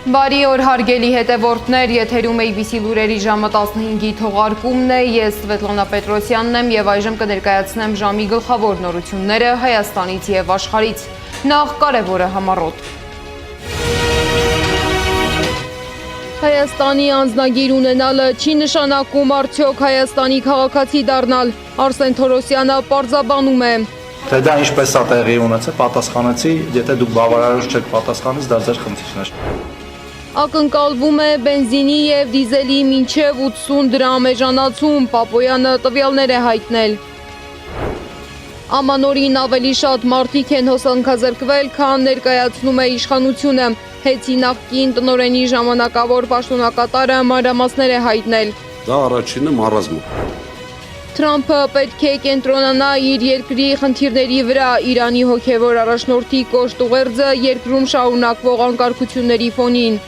Բարի օր հարգելի հետևորդներ, եթերում ABC լուրերի ժամը 15-ի թողարկումն է, ես Սվետլանա Պետրոսյանն եմ և այժմ կներկայացնեմ ժամի գլխավոր նորությունները Հայաստանից և աշխարհից։ Նախ կարևորը համառոտ։ Հայաստանի անձնագիր ունենալը չի նշանակում արդյոք Հայաստանի քաղաքացի դառնալ, Արսեն Թորոսյանը պարզաբանում է։ Թե դա ինչպես է տեղի ունեցել, պատասխանեցի, եթե դուք բավարարիչ չեք պատասխանից, դա ձեր խնդիրն է։ Ակնկալվում է բենզինի և դիզելի մինչև 80 դրամ էժանացում, Պապոյանը տվյալներ է հայտնել։ Ամանորին ավելի շատ մարդիկ են հոսանքազրկվել, քան ներկայացնում է իշխանությունը, Հեցի նախկին տնօրենի ժամանակավոր պաշտոնակատարը մանրամասներ է հայտնել։ Դա առաջինը մարազմը։ Թրամփը պետք է կենտրոնանա իր երկրի խնդիրների վրա, Իրանի հոգևոր առաջնորդի կոշտ ուղերձը երկրում շարունակվող անկարգությունների ֆոնին։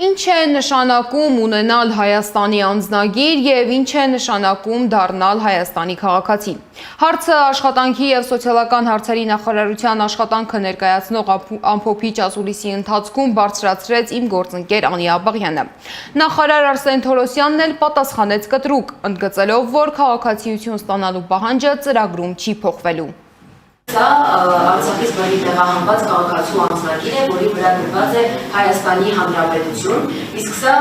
Ինչ է նշանակում ունենալ Հայաստանի անձնագիր և ինչ է նշանակում դառնալ Հայաստանի քաղաքացի։ Հարցը աշխատանքի և սոցիալական հարցերի նախարարության աշխատանքը ներկայացնող ամփոփիչ ասուլիսի ընթացքում բարձրացրեց իմ գործընկեր Անի Աբաղյանը։ Նախարար Արսեն Թորոսյանն էլ պատասխանեց կտրուկ, ընդգծելով, որ քաղաքացիություն ստանալու պահանջը ծրագրում չի փոխվելու։ Սա Արցախից բռնի տեղահանված քաղաքացու անձնագիր է, որի վրա գրված է Հայաստանի Հանրապետություն, իսկ սա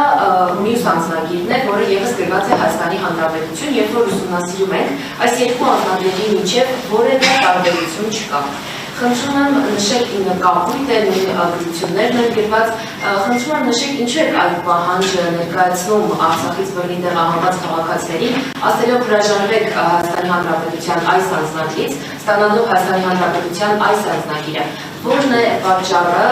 մյուս անձնագիրն է, որը ևս գրված է Հայաստանի Հանրապետություն, երբ որ ուսումնասիրում ենք, այս երկու անձնագրերի միջև որևէ տարբերություն չկա։ Խնդրում եմ նշեք կապույտ է, նույն գրություններն են գրված, խնդրում եմ նշեք ինչու եք այդ պահանջը ներկայացնում Արցախից բռնի տեղահանված քաղաքացիներին, ասելով հրաժարվեք Հայաստանի Հանրապետության այս անձնագրից, ստանալով Հայաստանի Հանրապետության այս անձնագիրը։ Որն է պատճառը,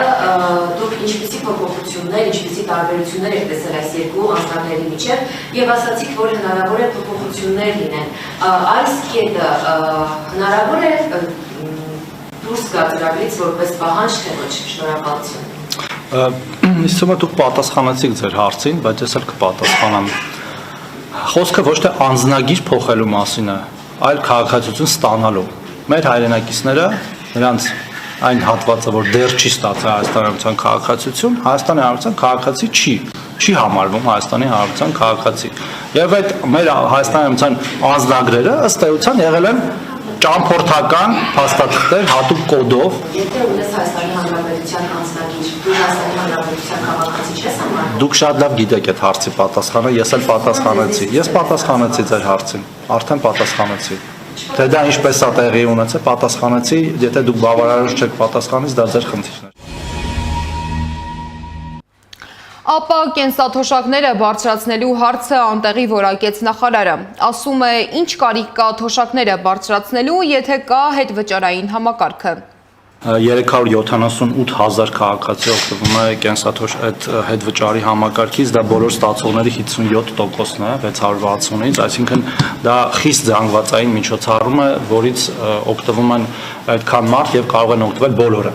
դուք ինչպիսի փոփոխություններ, ինչպիսի տարբերություններ եք տեսել այս երկու անձնագրերի միջև եւ ասացիք, որ հնարավոր է փոփոխություններ լինեն։ Այս կետը հնարավոր է դուրս գա ծրագրից որպես պահանջ, թե ոչ, շնորհակալություն։ Ինձ թվում է դուք պատասխանեցիք ձեր հարցին, բայց ես էլ կպատասխանեմ։ Խոսքը ոչ թե անձնագիր փոխելու մասին է, այլ քաղաքացիություն ստանալու։ Մեր հայրենակիցները, նրանց այն հատվածը, որ դեռ չի ստացել Հայաստանի Հանրապետության քաղաքացիություն, Հայաստանի Հանրապետության քաղաքացի չի համարվում Հայաստանի Հանրապետության քաղաքացի։ Եվ այդ մեր Հայաստանի Հանրապետության անձնագրերը ըստ էության եղել են ճամփորդական փաստաթղթեր հատուկ կոդով։ Եթե ունես Հայաստանի Հանրապետության անձնագիր, դու Հայաստանի Հանրապետության քաղաքացի չես համարվում։ Դուք շատ լավ գիտեք այդ հարցի պատասխանը, ես էլ պատասխանեցի։ Ես պատասխանեցի ձեր հարցին, արդեն պատասխանեցի։ Թե դա ինչպես է տեղի ունեցել, պատասխանեցի, եթե դուք բավարարիչ չեք պատասխանից, դա ձեր խնդիրն է։ Ապա կենսաթոշակները բարձրացնելու հարցը անտեղի որակեց նախարարը։ Ասում է, ինչ կարիք կա թոշակները բարձրացնելու, եթե կա հետվճարային համակարգը։ 378 հազար քաղաքացի օգտվում է կենսաթոշակ հետվճարի համակարգից, դա բոլոր ստացողների 57%-ն է 660-ից, այսինքն դա խիստ զանգվածային միջոցառում է, որից օգտվում են այդքան մարդ եւ կարող են օգտվել բոլորը։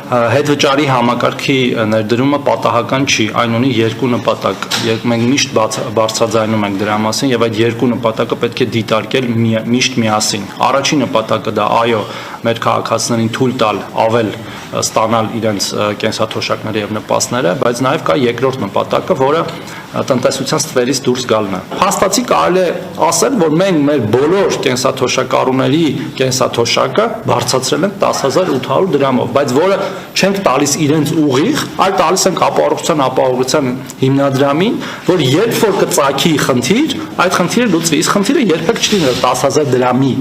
Հետվճարի համակարգի ներդրումը պատահական չի, այն ունի երկու նպատակ։ Մենք միշտ բարձրաձայնում ենք դրա մասին եւ այդ երկու նպատակը պետք է դիտարկել միշտ միասին։ Առաջին նպատակը դա այո, մեր քաղաքացիներին թույլ տալ ավել ստանալ իրենց կենսաթոշակները եւ նպաստները, բայց նաեւ կա երկրորդ նպատակը, որը տնտեսության ստվերից դուրս գալն է։ Փաստացի կարելի է ասել, որ մենք մեր բոլոր կենսաթոշակառուների կենսաթոշակը բարձրացրել ենք 10800 դրամով, բայց որը չենք տալիս իրենց ուղիղ, այլ տալիս ենք ապահովության հիմնադրամին, որ երբ որ կծագի խնդիր, այդ խնդիրը լուծվի, իսկ խնդիրը երբեք չլիներ 10000 դրամի։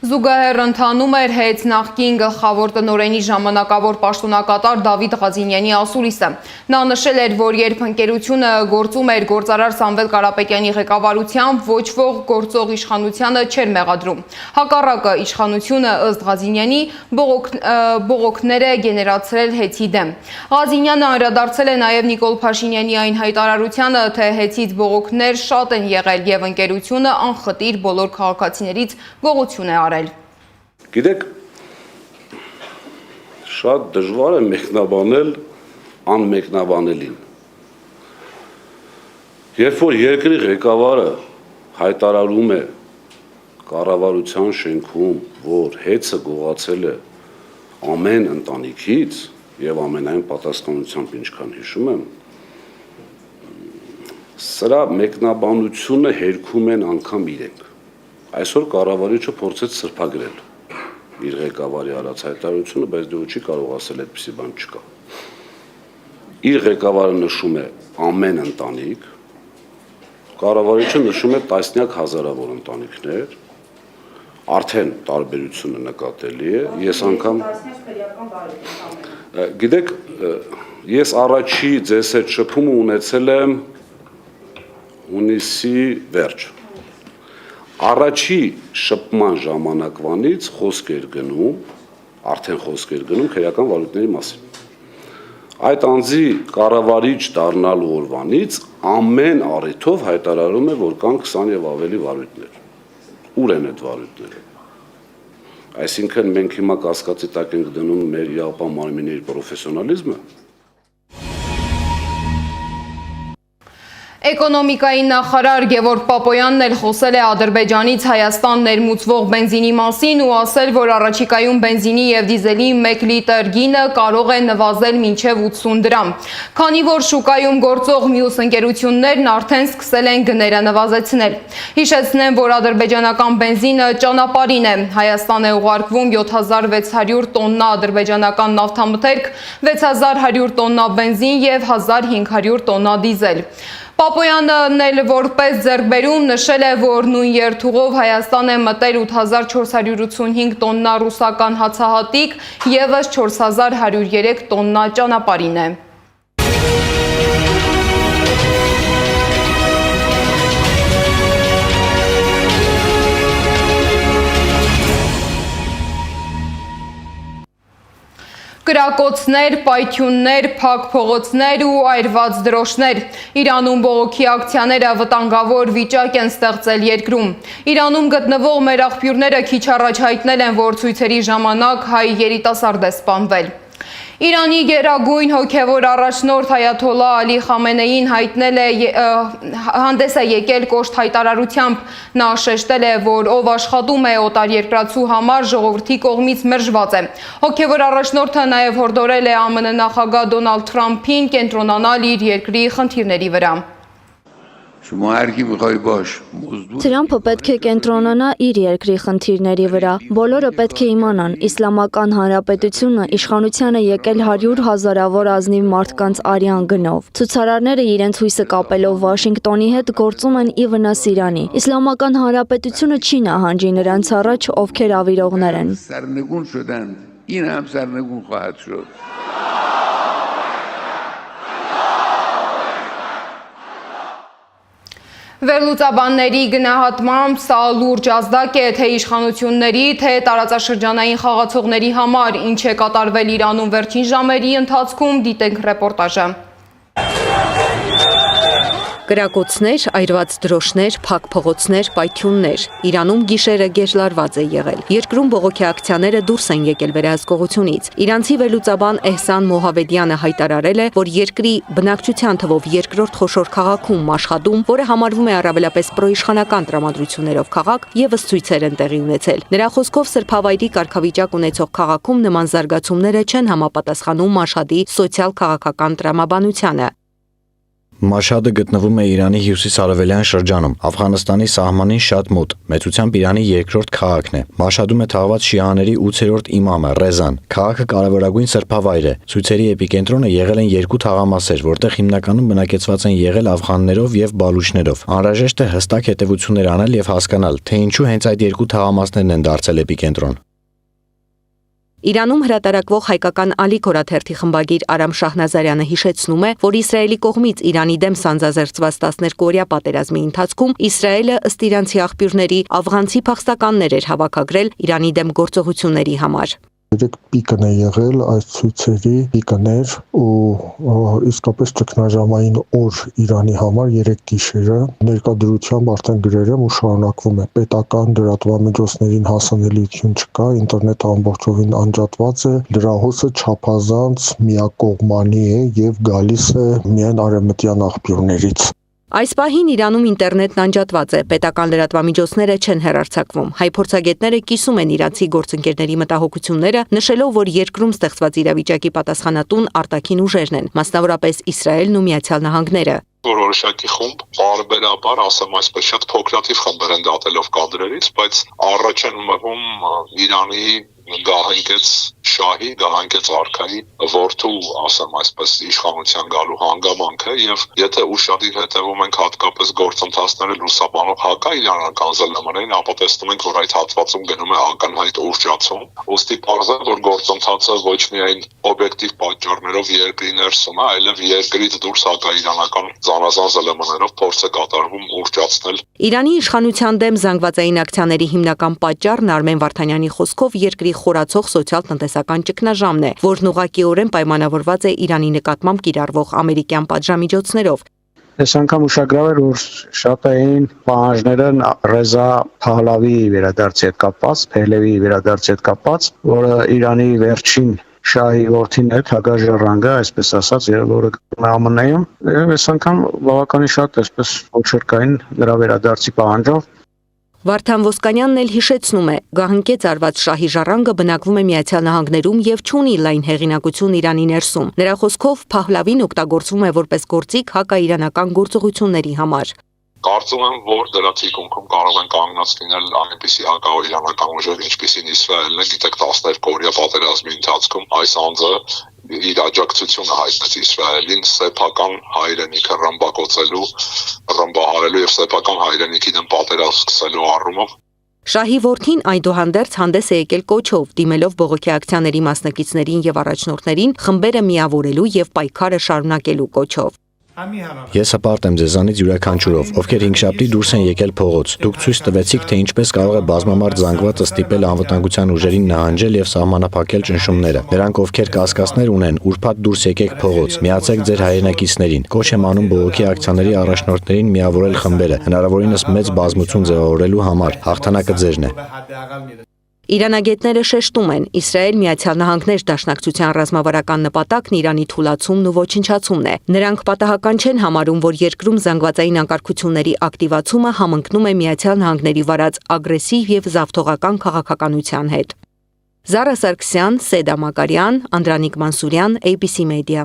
Զուգահեռ ընթանում էր հետ նախկին գլխավոր տնօրենի ժամանակավոր պաշտոնակատար Դավիթ Ղազինյանի ասուլիսը։ Նա նշել էր, որ երբ ընկերությունը գործում էր գործարար Սամվել Կարապետյանի ղեկավարությամբ, ոչ ոք գործող իշխանությանը չէր մեղադրում։ Հակառակը իշխանությունը ըստ Ղազինյանի բողոքներ է գեներացրել Հեցի դեմ։ Ղազինյանը անդրադարձել է նաև Նիկոլ Փաշինյանի այն հայտարարությանը, թե Հեցից բողոքներ շատ են եղել եւ ընկերությունը անխտիր բոլոր քաղաքացիներից գողություն է արել։ Գիտեք, շատ դժվար է մեկնաբանել անմեկնաբանելին։ Երբ որ երկրի ղեկավարը հայտարարում է կառավարության շենքում, որ հեծը գողացել է ամեն ընտանիքից եւ ամենայն պատասխանությամբ ինչքան հիշում եմ, սրա մեկնաբանությունը հերքում են անգամ իրենք։ Այսօր կառավարիչը փորձեց սրբագրել իր ղեկավարի արած հայտարարությունը, բայց դու չի կարող ասել այդպիսի բան չկա։ Իր ղեկավարը նշում է ամեն ընտանիք, կառավարիչը նշում է տասնյակ հազարավոր ընտանիքներ, արդեն տարբերությունը նկատելի է, ես անգամ գիտեք, ես առաջի ձեզ հետ շփումը ունեցել եմ հունիսի վերջ։ Առաջի շփման ժամանակվանից խոսք էր գնում, արդեն խոսք էր գնում քրեական վարույթների մասին։ Այդ անձի կառավարիչ դառնալու օրվանից ամեն առիթով հայտարարում է, որ կան 20 եւ ավելի վարույթներ։ Ուր են այդ վարույթները։ Այսինքն մենք հիմա կասկածի տակ ենք դնում մեր իրավապահ մարմինների պրոֆեսիոնալիզմը։ Էկոնոմիկայի նախարար Գևորգ Պապոյանն էլ խոսել է Ադրբեջանից Հայաստան ներմուծվող բենզինի մասին ու ասել, որ առաջիկայում բենզինի եւ դիզելի 1 լիտր գինը կարող է նվազել մինչև 80 դրամ։ Քանի որ շուկայում գործող մյուս ընկերություններն արդեն սկսել են գները նվազեցնել։ Հիշեցնեմ, որ ադրբեջանական բենզինը ճանապարհին է։ Հայաստան է ուղարկվում 7600 տոննա ադրբեջանական նավթամթերք, 6100 տոննա բենզին եւ 1500 տոննա դիզել։ Պապոյանն էլ որպես ձեռքբերում նշել է, որ նույն երթուղով Հայաստան է մտել 8485 տոննա ռուսական հացահատիկ, ևս 4103 տոննա ճանապարհին է։ Կրակոցներ, պայթյուններ, փակ փողոցներ ու այրված դրոշներ։ Իրանում բողոքի ակցիաները վտանգավոր վիճակ են ստեղծել երկրում։ Իրանում գտնվող մեր աղբյուրները քիչ առաջ հայտնել են, որ ցույցերի ժամանակ հայ երիտասարդ է սպանվել։ Իրանի գերագույն հոգևոր առաջնորդ Այաթոլլահ Ալի Խամենեին հանդես է եկել կոշտ հայտարարությամբ։ Նա շեշտել է, որ ով աշխատում է օտարերկրացու համար ժողովրդի կողմից մերժված է։ Հոգևոր առաջնորդը նաև հորդորել է ԱՄՆ նախագահ Դոնալդ Թրամփին կենտրոնանալ իր երկրի խնդիրների վրա։ Թրամփը պետք է կենտրոնանա իր երկրի խնդիրների վրա։ Բոլորը պետք է իմանան, Իսլամական Հանրապետությունը իշխանության է եկել 100 հազարավոր ազնիվ մարդկանց արյան գնով։ Ցուցարարները իրենց հույսը կապելով Վաշինգտոնի հետ գործում են ի վնաս Իրանի։ Իսլամական Հանրապետությունը չի նահանջի նրանց առաջ, ովքեր ավիրողներ են։ Վերլուծաբանների գնահատմամբ սա լուրջ ազդակ է թե իշխանությունների, թե տարածաշրջանային խաղացողների համար, ինչ է կատարվել Իրանում վերջին ժամերի ընթացքում, դիտենք ռեպորտաժը։ Կրակոցներ, այրված դրոշներ, փակ փողոցներ, պայթյուններ։ Իրանում գիշերը գեժլարված է եղել։ Երկրում բողոքի ակցիաները դուրս են եկել վերահսկողությունից։ Իրանցի վերլուծաբան Էհսան Մոհավեդյանը հայտարարել է, որ երկրի բնակչության թվով երկրորդ խոշոր քաղաքում Մաշհադում, որը համարվում է առավելապես պրոիշխանական տրամադրություններով քաղաք, եւս ցույցեր են տեղի ունեցել։ Նրա խոսքով սրբավայրի կարգավիճակ ունեցող քաղաքում նման զարգացումները չեն համապատասխանում Մաշհադի սոցիալ-քաղաքական տրամաբանությանը։ Մաշհադը գտնվում է Իրանի հյուսիս-արևելյան շրջանում, Աֆղանստանի սահմանին շատ մոտ, մեծությամբ Իրանի երկրորդ քաղաքն է։ Մաշհադում է թաղված շիաների 8-րդ իմամը Ռեզան։ Քաղաքը կարևորագույն սրբավայր է։ Ցույցերի էպիկենտրոնը եղել են երկու թաղամասեր, որտեղ հիմնականում բնակեցված են եղել աֆղաններով եւ բալուչներով։ Անհրաժեշտ է հստակ հետևություններ անել եւ հասկանալ, թե ինչու հենց այդ երկու թաղամասներն են դարձել էպիկենտրոն։ Իրանում հրատարակվող հայկական Ալիք օրաթերթի խմբագիր Արամ Շահնազարյանը հիշեցնում է, որ Իսրայելի կողմից Իրանի դեմ սանձազերծված 12-օրյա պատերազմի ընթացքում Իսրայելը ըստ իրանցի աղբյուրների աֆղանցի փախստականներ էր հավաքագրել Իրանի դեմ գործողությունների համար։ 3 պիկն է եղել այս ցույցերի պիկներ ու իսկապես ճգնաժամային օր Իրանի համար 3 գիշերը ներկայդրությամբ արդեն գրել եմ ու շարունակվում է պետական լրատվամիջոցներին հասանելիություն չկա, ինտերնետը ամբողջովին անջատված է, լրահոսը չափազանց միակողմանի է եւ գալիս է միայն արևմտյան աղբյուրներից։ Այս պահին Իրանում ինտերնետն անջատված է, պետական լրատվամիջոցները չեն հեռարձակվում։ Հայ փորձագետները կիսում են իրանցի գործընկերների մտահոգությունները, նշելով, որ երկրում ստեղծված իրավիճակի պատասխանատուն արտաքին ուժերն են, մասնավորապես Իսրայելն ու Միացյալ Նահանգները։ Որոշակի խումբ բարբերաբար, ասեմ այսպես, շատ փոքրաթիվ խմբեր են դատելով կադրերից, բայց առաջ են մղում Իրանի գահանկեց շահի, գահանկեց արքայի որդու, ասեմ այսպես, իշխանության գալու հանգամանքը եւ եթե ուշադիր հետևում ենք հատկապես գործընթացները լուսաբանող հակաիրանական ԶԼՄ-ին, ապա տեսնում ենք, որ այդ հատվածում գնում է ակնհայտ ուռճացում։ Ոստի պարզ է, որ գործընթացը ոչ միայն օբյեկտիվ պատճառներով երկրի ներսում է, այլև երկրից դուրս հակաիրանական զանազան ԶԼՄ-ներով փորձ է կատարվում ուռճացնել։ Իրանի իշխանության դեմ զանգվածային ակցիաների հիմնական պատճառն Արմեն Վարդանյանի խոսքով երկրի խորացող սոցիալ-տնտեսական ճգնաժամն է, որն ուղղակիորեն պայմանավորված է Իրանի նկատմամբ կիրառվող ամերիկյան պատժամիջոցներով։ Այս անգամ ուշագրավ էր, որ շատ էին պահանջները Ռեզա Փահլավիի վերադարձի հետ կապված, Փահլավիի վերադարձի հետ կապված, որը Իրանի վերջին շահի որդին է, Թագաժառանգը, այսպես ասած, որը ԱՄՆ-ում, եւ այս անգամ բավականին շատ այսպես ոչերկային նրա վերադարձի պահանջով։ Վարդան Ոսկանյանն էլ հիշեցնում է, գահանկեց արված շահի ժառանգը բնակվում է Միացյալ Նահանգներում եւ չունի լայն հեղինակություն Իրանի ներսում։ Նրա խոսքով Փահլավին օգտագործվում է որպես գործիք հակաիրանական գործողությունների համար։ Կարծում եմ, որ դրա թիկունքում կարող են կանգնած լինել այնպիսի հակաիրանական ուժեր, ինչպիսին Իսրայելն է, գիտեք 12-օրյա պատերազմի ընթացքում այս անձը իր աջակցությունը հայտնեց Իսրայելին սեփական հայրենիքը ռմբակոծելու, ռմբահարելու եւ սեփական հայրենիքի դեմ պատերազմ սկսելու առումով։ Շահի որդին այդուհանդերձ հանդես է եկել կոչով, դիմելով բողոքի ակցիաների մասնակիցներին եւ առաջնորդներին խմբերը միավորելու եւ պայքարը շարունակելու կոչով։ Ես հպարտ եմ ձեզանից յուրաքանչյուրով, ովքեր հինգշաբթի դուրս են եկել փողոց։ Դուք ցույց տվեցիք, թե ինչպես կարող է բազմամարդ զանգվածը ստիպել անվտանգության ուժերին նահանջել եւ սահմանափակել ճնշումները։ Նրանք, ովքեր կասկածներ ունեն, ուրբաթ դուրս եկեք փողոց, միացեք ձեր հայրենակիցներին։ Կոչ եմ անում բողոքի ակցիաների առաջնորդներին միավորել խմբերը, հնարավորինս մեծ բազմություն ձևավորելու համար։ Հաղթանակը ձերն է։ Իրանագետները շեշտում են, Իսրայել-Միացյալ Նահանգներ դաշնակցության ռազմավարական նպատակն Իրանի թուլացումն ու ոչնչացումն է։ Նրանք պատահական չեն համարում, որ երկրում զանգվածային անկարգությունների ակտիվացումը համընկնում է Միացյալ Նահանգների վարած ագրեսիվ եւ զավթողական քաղաքականության հետ։ Զարա Սարգսյան, Սեդա Մակարյան, Անդրանիկ Մանսուրյան, ABC Media։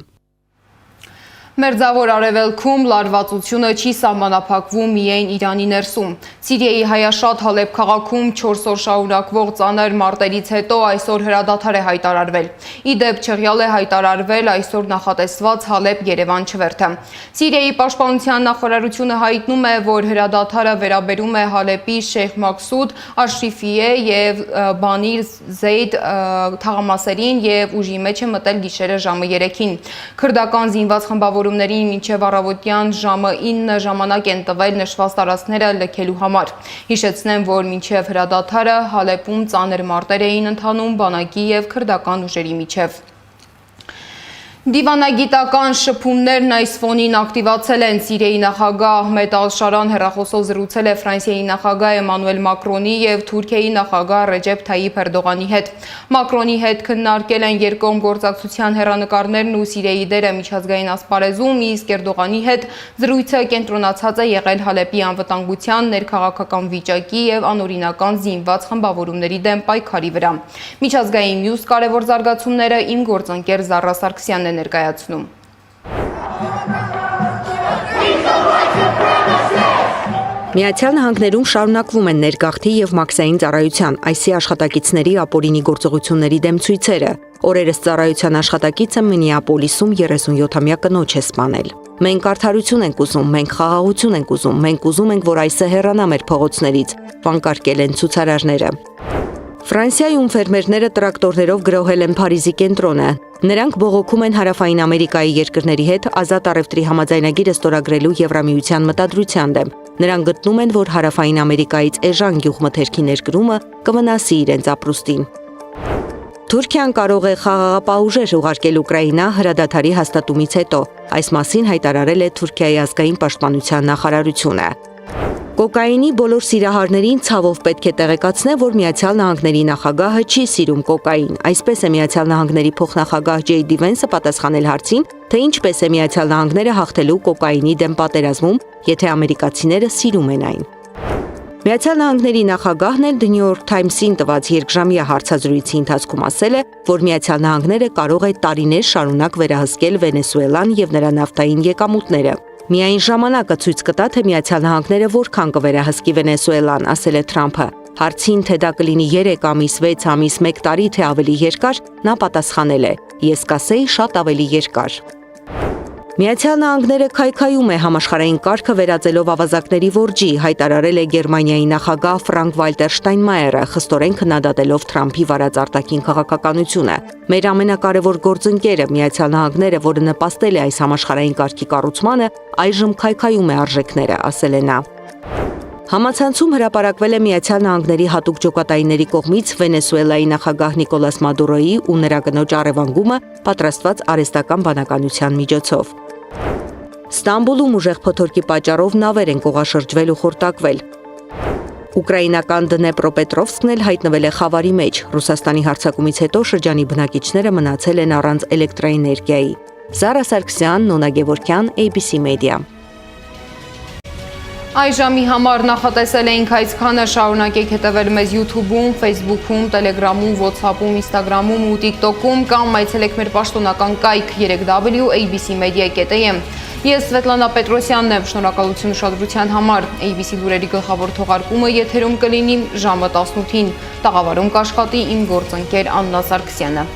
Մերձավոր արևելքում լարվածությունը չի սահմանափակվում միայն Իրանի ներսում։ Սիրիայի հայաշատ Հալեբ քաղաքում 4 օր շարունակվող ծանր մարտերից հետո այսօր հրադադար է հայտարարվել։ Ի դեպ չեղյալ է հայտարարվել այսօր նախատեսված Հալեբ-Երևան չվերթը։ Սիրիայի պաշտպանության նախարարությունը հայտնում է, որ հրադադարը վերաբերում է Հալեպի Շեյխ Մաքսուդ, Աշրիֆիե եւ Բանիր Զեյդ թաղամասերին եւ ուժի մեջ է մտել գիշերը ժամը 3-ին։ Քրդական զինված խմբավորումներին մինչև առավոտյան ժամը 9 ժամանակ են տվել նշված տարածքները լքելու համար։ Հիշեցնեմ, որ մինչև հրադադարը Հալեպում ծանր մարտեր էին ընթանում բանակի եւ քրդական ուժերի միջև։ Դիվանագիտական շփումներն այս ֆոնին ակտիվացել են։ Սիրիայի նախագահ Ահմեդ Ալ-Շարան հեռախոսով զրուցել է Ֆրանսիայի նախագահ Էմանուել Մակրոնի եւ Թուրքիայի նախագահ Ռեջեփ Թայիփ Էրդողանի հետ։ Մակրոնի հետ քննարկել են երկկողմ գործակցության հեռանկարներն ու Սիրիայի դերը միջազգային ասպարեզում, իսկ Էրդողանի հետ զրույցը կենտրոնացած է եղել Հալեպի անվտանգության, ներքաղաքական վիճակի եւ անօրինական զինված խմբավորումների դեմ պայքարի վրա։ Միջազգային մյուս կարևոր զարգացումները իմ գործընկեր Զարա Սարգսյանն ներկայացնում։ Միացյալ Նահանգներում շարունակվում են ներգաղթի եւ մաքսային ծառայության այսի աշխատակիցների ապօրինի գործողությունների դեմ ցույցերը։ Օրերս ծառայության աշխատակիցը Մինեապոլիսում 37-ամյա կնոջ է սպանել։ Մենք արդարություն ենք ուզում, մենք խաղաղություն ենք ուզում, մենք ուզում ենք, որ այսը հեռանա մեր փողոցներից, վանկարկել են ցուցարարները։ Ֆրանսիայում ֆերմերները տրակտորներով գրոհել են Փարիզի կենտրոնը։ Նրանք բողոքում են Հարավային Ամերիկայի երկրների հետ ազատ առևտրի համաձայնագիրը ստորագրելու Եվրամիության մտադրության դեմ։ Նրանք գտնում են, որ Հարավային Ամերիկայից էժան գյուղմթերքի ներկրումը կվնասի իրենց ապրուստին։ Թուրքիան կարող է խաղաղապահ ուժեր ուղարկել Ուկրաինա հրադադարի հաստատումից հետո։ Այս մասին հայտարարել է Թուրքիայի ազգային պաշտպանության նախարարությունը։ Կոկայինի բոլոր սիրահարներին ցավով պետք է տեղեկացնել, որ Միացյալ Նահանգների նախագահը չի սիրում կոկային։ Այսպես է Միացյալ Նահանգների փոխնախագահ Ջեյ Դի Վենսը պատասխանել հարցին, թե ինչպես է Միացյալ Նահանգները հաղթելու կոկայինի դեմ պատերազմում, եթե ամերիկացիները սիրում են այն։ Միացյալ Նահանգների նախագահն էլ The New York Times-ին տված երկժամյա հարցազրույցի ընթացքում ասել է, որ Միացյալ Նահանգները կարող է տարիներ շարունակ վերահսկել Վենեսուելան եւ նրա նավթային եկամուտները։ Միայն ժամանակը ցույց կտա, թե Միացյալ Նահանգները որքան կվերահսկի Վենեսուելան, ասել է Թրամփը։ Հարցին, թե դա կլինի 3 ամիս, 6 ամիս, 1 տարի, թե ավելի երկար, նա պատասխանել է. «Ես կասեի շատ ավելի երկար»։ Միացյալ Նահանգները քայքայում է համաշխարհային կարգը վերածելով ավազակների որջի, հայտարարել է Գերմանիայի նախագահ Ֆրանկ Վալտեր Շտայնմայերը, խստորեն քննադատելով Թրամփի վարած արտաքին քաղաքականությունը։ Մեր ամենակարևոր գործընկերը Միացյալ Նահանգները, որը նպաստել է այս համաշխարհային կարգի կառուցմանը, այժմ քայքայում է արժեքները, ասել է նա։ Համացանցում հրապարակվել է Միացյալ Նահանգների հատուկ ջոկատայինների կողմից Վենեսուելայի նախագահ Նիկոլաս Մադուրոյի ու նրա կնոջ առևանգումը պատրաստված արհեստական բանականության միջոցով։ Ստամբուլում ուժեղ փոթորկի պատճառով նավեր են կողաշրջվել ու խորտակվել։ Ուկրաինական Դնեպրոպետրովսկն էլ հայտնվել է խավարի մեջ։ Ռուսաստանի հարձակումից հետո շրջանի բնակիչները մնացել են առանց էլեկտրաէներգիայի։ Զարա Սարգսյան, Նոնա Գևորգյան, ABC Media։ Այժմի համար նախատեսել էինք այսքանը, շարունակեք հետևել մեզ YouTube-ում, Facebook-ում, Telegram-ում, WhatsApp-ում, Instagram-ում ու TikTok-ում կամ այցելեք մեր պաշտոնական կայք 3w.abcmedia.am։ Ես Սվետլանա Պետրոսյանն եմ, շնորհակալություն ուշադրության համար։ ABC լուրերի գլխավոր թողարկումը եթերում կլինի ժամը 18-ին։ Տաղավարում կաշխատի իմ գործընկեր Աննա Սարգսյանը։